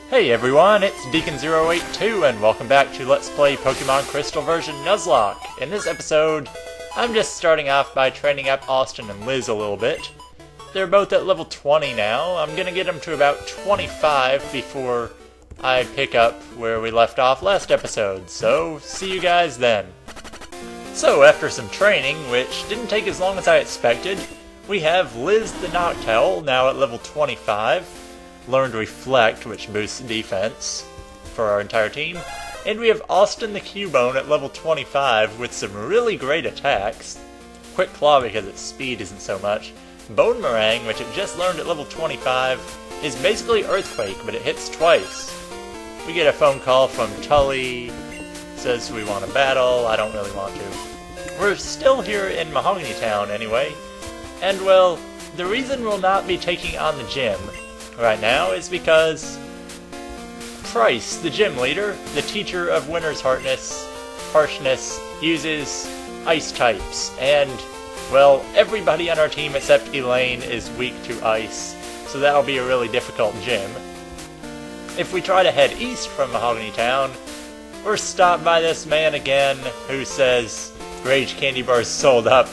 Hey everyone, it's Deacon082 and welcome back to Let's Play Pokemon Crystal version Nuzlocke. In this episode, I'm just starting off by training up Austin and Liz a little bit. They're both at level 20 now. I'm gonna get them to about 25 before I pick up where we left off last episode, so see you guys then. So after some training, which didn't take as long as I expected, we have Liz the Noctowl, now at level 25. Learned Reflect, which boosts defense for our entire team. And we have Austin the Cubone at level 25 with some really great attacks. Quick Claw because its speed isn't so much. Bone Meringue, which it just learned at level 25, is basically Earthquake, but it hits twice. We get a phone call from Tully. Says we want to battle. I don't really want to. We're still here in Mahogany Town anyway. And well, the reason we'll not be taking on the gym right now is because Price, the gym leader, the teacher of Winter's Harshness, uses ice types, and, well, everybody on our team except Elaine is weak to ice, so that'll be a really difficult gym. If we try to head east from Mahogany Town, we're stopped by this man again who says Rage Candy Bar's sold out,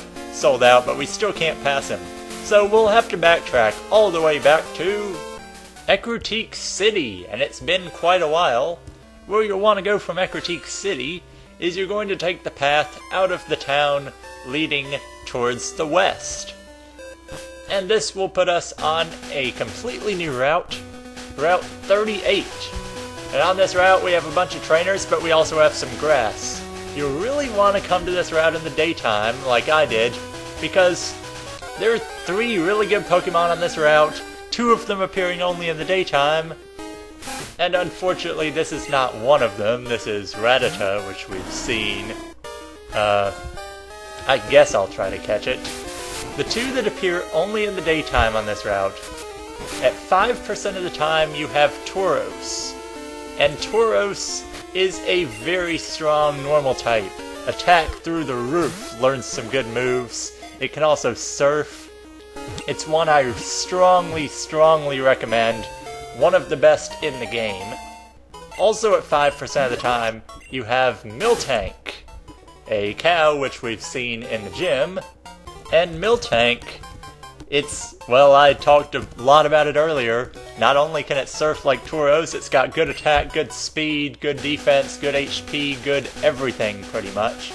but we still can't pass him. So we'll have to backtrack all the way back to Ecruteak City, and it's been quite a while. Where you'll want to go from Ecruteak City is you're going to take the path out of the town leading towards the west. And this will put us on a completely new route, Route 38. And on this route we have a bunch of trainers, but we also have some grass. You really want to come to this route in the daytime, like I did, because there are 3 really good Pokemon on this route, 2 of them appearing only in the daytime, and unfortunately this is not one of them. This is Rattata, which we've seen. I guess I'll try to catch it. The 2 that appear only in the daytime on this route, at 5% of the time you have Tauros, and Tauros is a very strong normal type. Attack through the roof, learns some good moves. It can also surf. It's one I strongly recommend. One of the best in the game. Also at 5% of the time, you have Miltank, a cow which we've seen in the gym. And Miltank, I talked a lot about it earlier. Not only can it surf like Tauros, it's got good attack, good speed, good defense, good HP, good everything pretty much.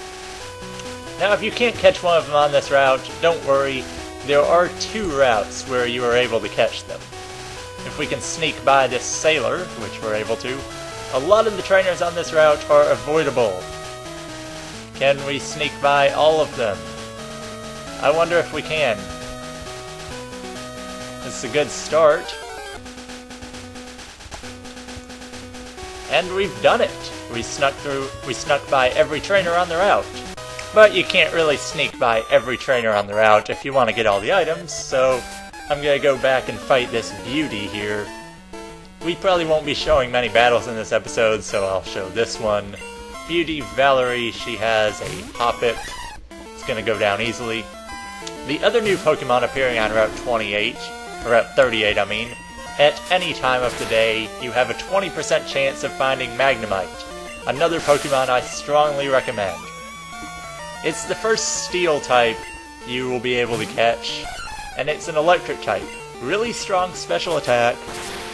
Now if you can't catch one of them on this route, don't worry. There are 2 routes where you are able to catch them. If we can sneak by this sailor, which we're able to, a lot of the trainers on this route are avoidable. Can we sneak by all of them? I wonder if we can. It's a good start. And we've done it! We snuck by every trainer on the route. But you can't really sneak by every trainer on the route if you want to get all the items, so I'm gonna go back and fight this beauty here. We probably won't be showing many battles in this episode, so I'll show this one. Beauty Valerie, she has a Hoppip. It's gonna go down easily. The other new Pokemon appearing on Route 28, or Route 38 I mean, at any time of the day, you have a 20% chance of finding Magnemite. Another Pokemon I strongly recommend. It's the first Steel type you will be able to catch, and it's an Electric type. Really strong special attack,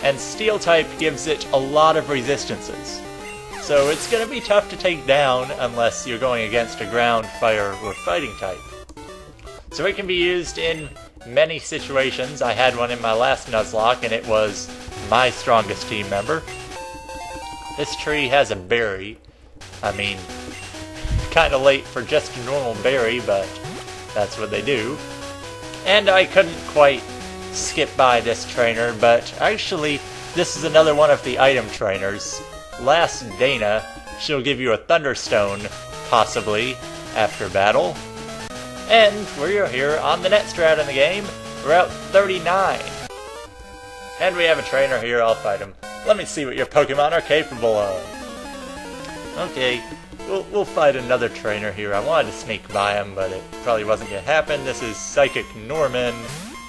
and Steel type gives it a lot of resistances. So it's going to be tough to take down unless you're going against a Ground, Fire, or Fighting type. So it can be used in many situations. I had one in my last Nuzlocke, and it was my strongest team member. This tree has a berry. I mean, kinda late for just a normal berry, but that's what they do. And I couldn't quite skip by this trainer, but actually this is another one of the item trainers. Last Dana, she'll give you a Thunderstone, possibly, after battle. And we're here on the next route in the game, Route 39. And we have a trainer here, I'll fight him. Let me see what your Pokemon are capable of. Okay. We'll fight another trainer here. I wanted to sneak by him, but it probably wasn't going to happen. This is Psychic Norman.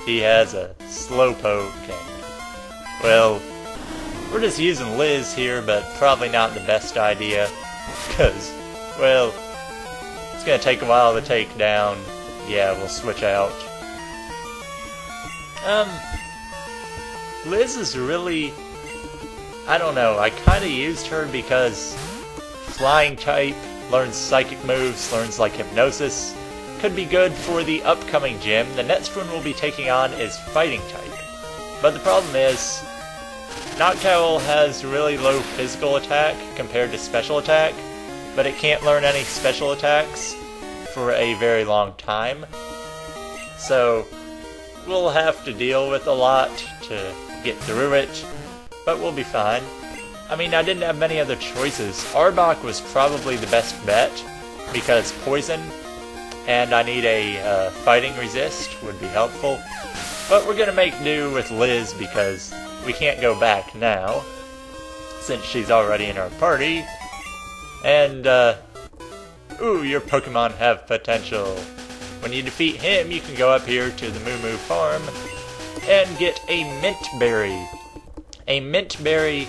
He has a Slowpoke, and, well, We're just using Liz here, but probably not the best idea. Because, well, it's going to take a while to take down. Yeah, we'll switch out. Liz is really... I don't know, I kind of used her because flying type, learns psychic moves, learns like hypnosis. Could be good for the upcoming gym. The next one we'll be taking on is fighting type. But the problem is, Noctowl has really low physical attack compared to special attack, but it can't learn any special attacks for a very long time. So we'll have to deal with a lot to get through it, but we'll be fine. I mean, I didn't have many other choices. Arbok was probably the best bet, because poison, and I need a fighting resist would be helpful. But we're gonna make do with Liz because we can't go back now, since she's already in our party. And, ooh, your Pokemon have potential. When you defeat him, you can go up here to the Moo Moo Farm and get a Mint Berry. A Mint Berry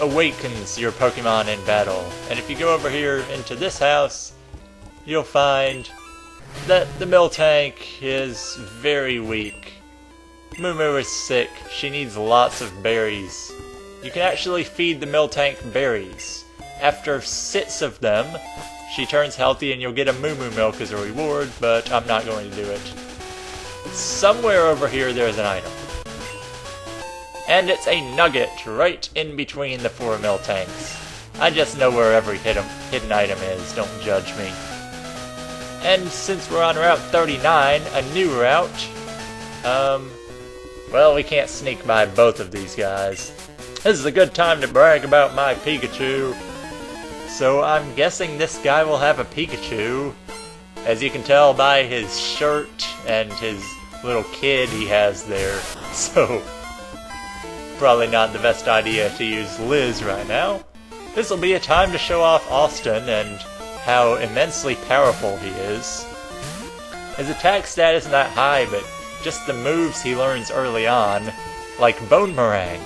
awakens your Pokemon in battle. And if you go over here into this house, you'll find that the Miltank is very weak. Moo Moo is sick. She needs lots of berries. You can actually feed the Miltank berries. After 6 of them, she turns healthy and you'll get a Moo Moo Milk as a reward, but I'm not going to do it. Somewhere over here there's an item. And it's a nugget right in between the 4 Miltanks. I just know where every hidden item is, don't judge me. And since we're on Route 39, a new route, well, we can't sneak by both of these guys. This is a good time to brag about my Pikachu. So I'm guessing this guy will have a Pikachu. As you can tell by his shirt and his little kid he has there. So, probably not the best idea to use Liz right now. This will be a time to show off Austin and how immensely powerful he is. His attack stat isn't that high, but just the moves he learns early on, like Bone Meringue.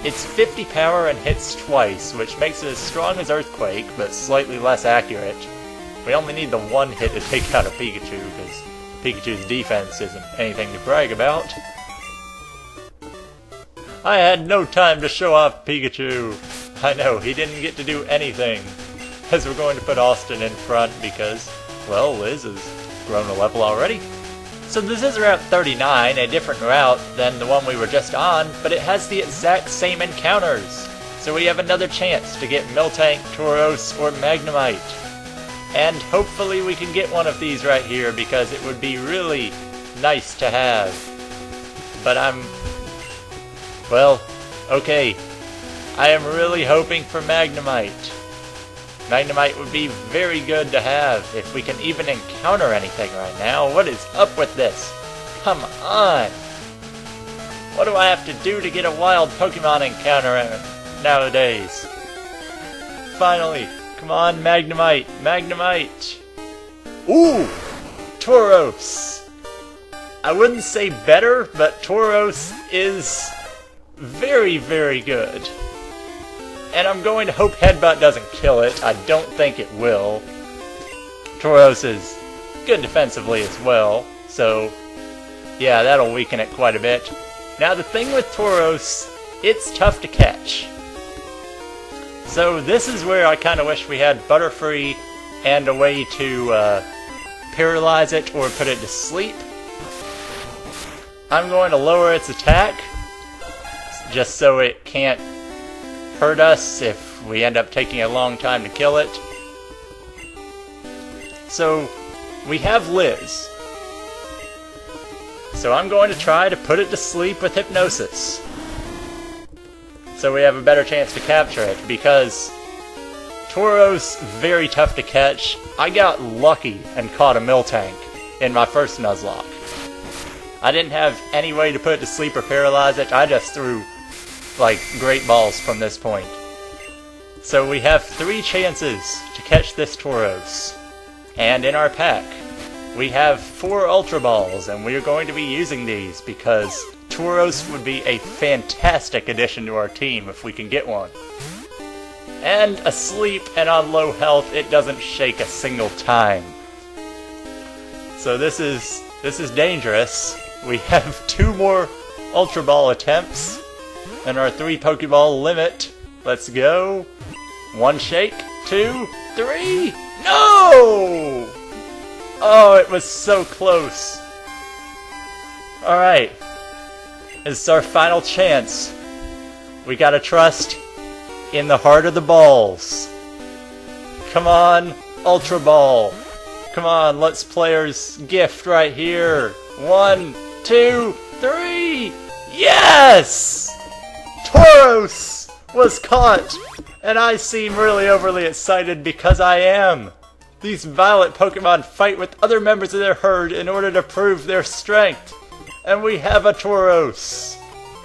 It's 50 power and hits twice, which makes it as strong as Earthquake, but slightly less accurate. We only need the one hit to take out a Pikachu, because Pikachu's defense isn't anything to brag about. I had no time to show off Pikachu. I know, he didn't get to do anything. As we're going to put Austin in front because, well, Liz has grown a level already. So this is Route 39, a different route than the one we were just on, but it has the exact same encounters. So we have another chance to get Miltank, Tauros, or Magnemite. And hopefully we can get one of these right here because it would be really nice to have. But well, okay. I am really hoping for Magnemite. Magnemite would be very good to have if we can even encounter anything right now. What is up with this? Come on! What do I have to do to get a wild Pokemon encounter nowadays? Finally! Come on, Magnemite! Magnemite! Ooh! Tauros! I wouldn't say better, but Tauros is very, very good. And I'm going to hope Headbutt doesn't kill it. I don't think it will. Tauros is good defensively as well, so yeah, that'll weaken it quite a bit. Now the thing with Tauros, it's tough to catch. So this is where I kind of wish we had Butterfree and a way to paralyze it or put it to sleep. I'm going to lower its attack, just so it can't hurt us if we end up taking a long time to kill it. So we have Liz. So I'm going to try to put it to sleep with Hypnosis, so we have a better chance to capture it, because Tauros, very tough to catch. I got lucky and caught a Miltank in my first Nuzlocke. I didn't have any way to put it to sleep or paralyze it. I just threw like great balls from this point. So we have 3 chances to catch this Tauros. And in our pack, we have 4 Ultra Balls, and we are going to be using these because Tauros would be a fantastic addition to our team if we can get one. And asleep and on low health, it doesn't shake a single time. So this is dangerous. We have 2 more Ultra Ball attempts and our 3 Pokeball limit. Let's go. 1 shake, 2, 3. No! Oh, it was so close. Alright. This is our final chance. We gotta trust in the heart of the balls. Come on, Ultra Ball. Come on, let's players gift right here. 1, 2, 3. Yes! Tauros was caught, and I seem really overly excited because I am. These violet Pokemon fight with other members of their herd in order to prove their strength. And we have a Tauros.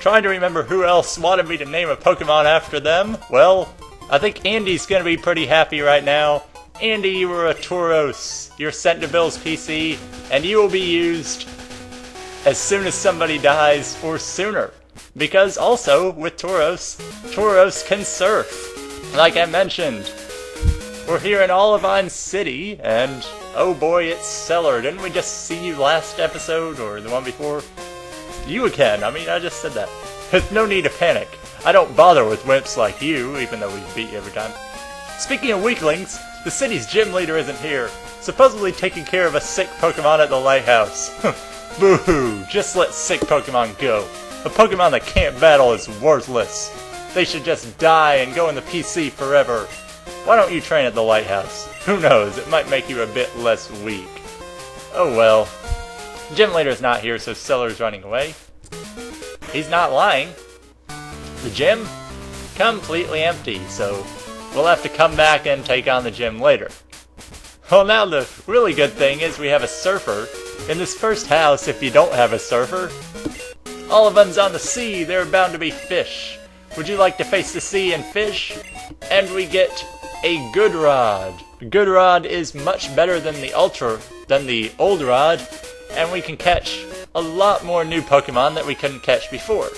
Trying to remember who else wanted me to name a Pokemon after them. Well, I think Andy's gonna be pretty happy right now. Andy, you were a Tauros. You're sent to Bill's PC, and you will be used as soon as somebody dies or sooner. Because also, with Tauros, Tauros can surf. Like I mentioned, we're here in Olivine City, and oh boy, it's Cellar. Didn't we just see you last episode, or the one before? You again, I mean, I just said that. There's no need to panic. I don't bother with wimps like you, even though we beat you every time. Speaking of weaklings, the city's gym leader isn't here, supposedly taking care of a sick Pokemon at the lighthouse. Boo-hoo, just let sick Pokemon go. A Pokemon that can't battle is worthless. They should just die and go in the PC forever. Why don't you train at the lighthouse? Who knows, it might make you a bit less weak. Oh well. Gym leader's not here, so Cellar's running away. He's not lying. The gym? Completely empty, so we'll have to come back and take on the gym later. Well, now the really good thing is we have a surfer. In this first house, if you don't have a surfer, Olivine's on the sea, there are bound to be fish. Would you like to face the sea and fish? And we get a Good Rod. Good Rod is much better than the old Rod, and we can catch a lot more new Pokemon that we couldn't catch before.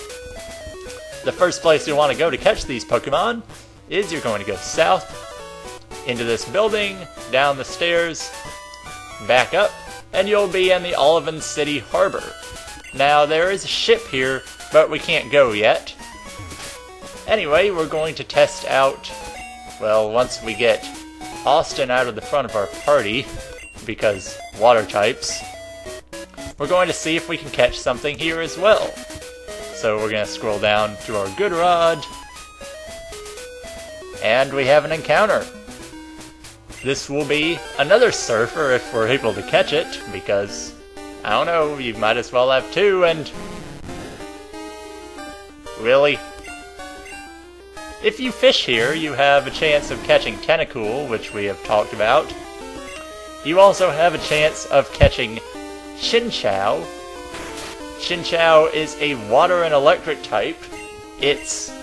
The first place you want to go to catch these Pokemon is you're going to go south, into this building, down the stairs, back up, and you'll be in the Olivine City Harbor. Now, there is a ship here, but we can't go yet. Anyway, we're going to test out, well, once we get Austin out of the front of our party, because water types, we're going to see if we can catch something here as well. So we're going to scroll down to our Good Rod, and we have an encounter. This will be another surfer if we're able to catch it, because, I don't know, you might as well have 2, and... Really? If you fish here, you have a chance of catching Tentacool, which we have talked about. You also have a chance of catching Chinchou. Chinchou is a water and electric type. It's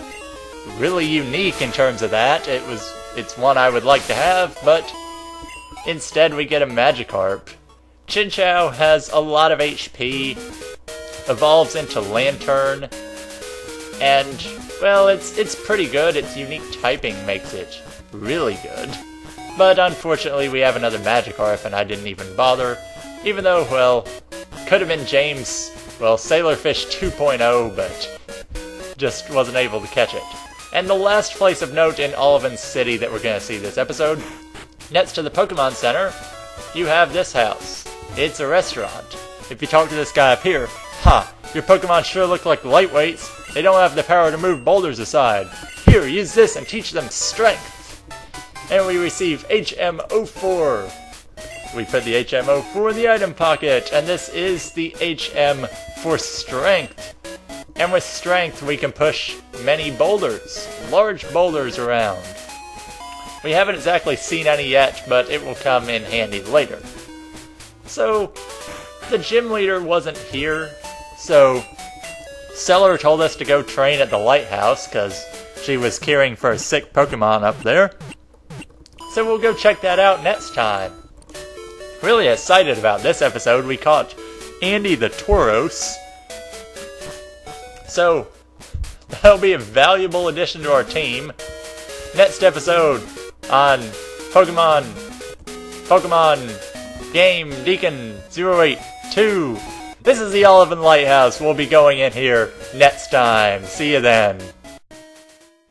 really unique in terms of that. It's one I would like to have, but instead we get a Magikarp. Chinchou has a lot of HP, evolves into Lantern, and, well, it's pretty good. Its unique typing makes it really good. But unfortunately we have another Magikarp and I didn't even bother, even though, well, could have been James, well, Sailorfish 2.0, but just wasn't able to catch it. And the last place of note in Olivine City that we're going to see this episode, next to the Pokemon Center, you have this house. It's a restaurant. If you talk to this guy up here, ha, your Pokemon sure look like lightweights. They don't have the power to move boulders aside. Here, use this and teach them strength. And we receive HM04. We put the HM04 in the item pocket, and this is the HM for strength. And with strength, we can push many boulders, large boulders around. We haven't exactly seen any yet, but it will come in handy later. So, the gym leader wasn't here, so Cellar told us to go train at the lighthouse, because she was caring for a sick Pokemon up there. So we'll go check that out next time. Really excited about this episode. We caught Andy the Tauros. So, that'll be a valuable addition to our team. Next episode on Pokemon Game Deacon 082. This is the Olivine Lighthouse. We'll be going in here next time. See you then.